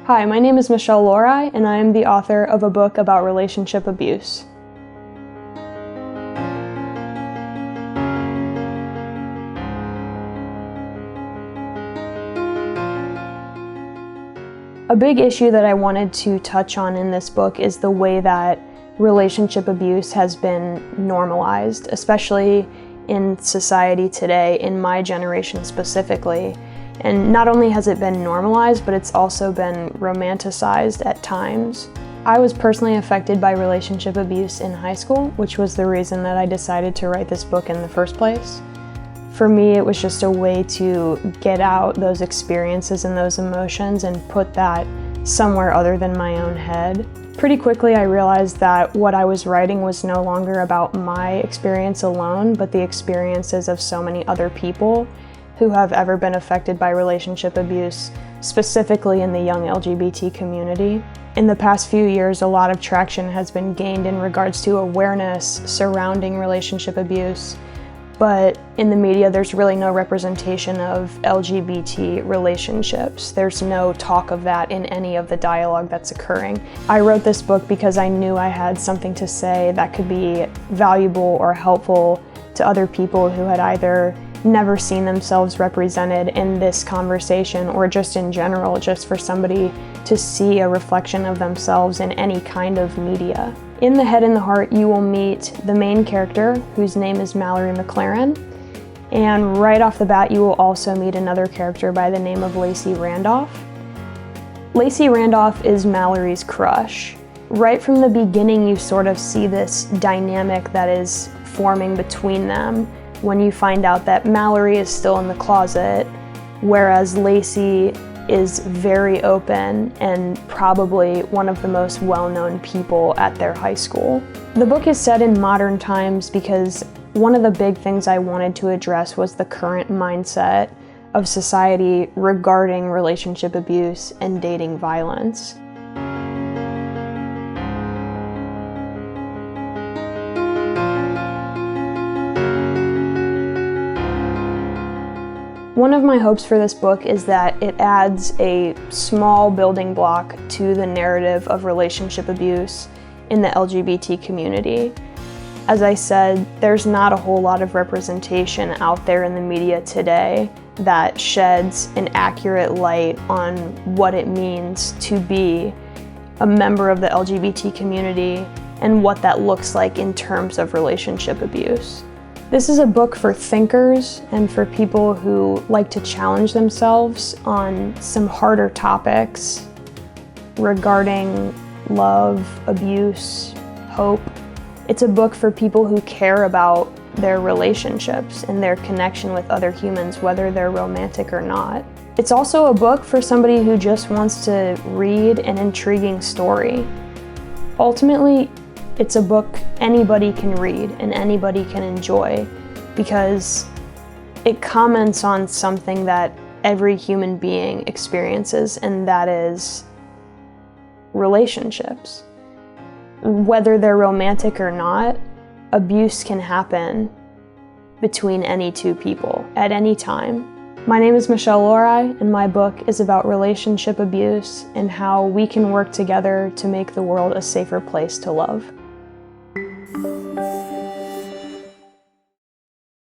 Hi, my name is Michelle Lorai, and I am the author of a book about relationship abuse. A big issue that I wanted to touch on in this book is the way that relationship abuse has been normalized, especially in society today, in my generation specifically. And not only has it been normalized, but it's also been romanticized at times. I was personally affected by relationship abuse in high school, which was the reason that I decided to write this book in the first place. For me, it was just a way to get out those experiences and those emotions and put that somewhere other than my own head. Pretty quickly, I realized that what I was writing was no longer about my experience alone, but the experiences of so many other people who have ever been affected by relationship abuse, specifically in the young LGBT community. In the past few years, a lot of traction has been gained in regards to awareness surrounding relationship abuse, but in the media, there's really no representation of LGBT relationships. There's no talk of that in any of the dialogue that's occurring. I wrote this book because I knew I had something to say that could be valuable or helpful to other people who had either never seen themselves represented in this conversation or just in general, just for somebody to see a reflection of themselves in any kind of media. In The Head and the Heart, you will meet the main character, whose name is Mallory McLaren, and right off the bat you will also meet another character by the name of Lacey Randolph. Lacey Randolph is Mallory's crush. Right from the beginning you sort of see this dynamic that is forming between them when you find out that Mallory is still in the closet, whereas Lacey is very open and probably one of the most well-known people at their high school. The book is set in modern times because one of the big things I wanted to address was the current mindset of society regarding relationship abuse and dating violence. One of my hopes for this book is that it adds a small building block to the narrative of relationship abuse in the LGBT community. As I said, there's not a whole lot of representation out there in the media today that sheds an accurate light on what it means to be a member of the LGBT community and what that looks like in terms of relationship abuse. This is a book for thinkers and for people who like to challenge themselves on some harder topics regarding love, abuse, hope. It's a book for people who care about their relationships and their connection with other humans, whether they're romantic or not. It's also a book for somebody who just wants to read an intriguing story. Ultimately, it's a book anybody can read and anybody can enjoy because it comments on something that every human being experiences, and that is relationships. Whether they're romantic or not, abuse can happen between any two people at any time. My name is Michelle Lorai, and my book is about relationship abuse and how we can work together to make the world a safer place to love.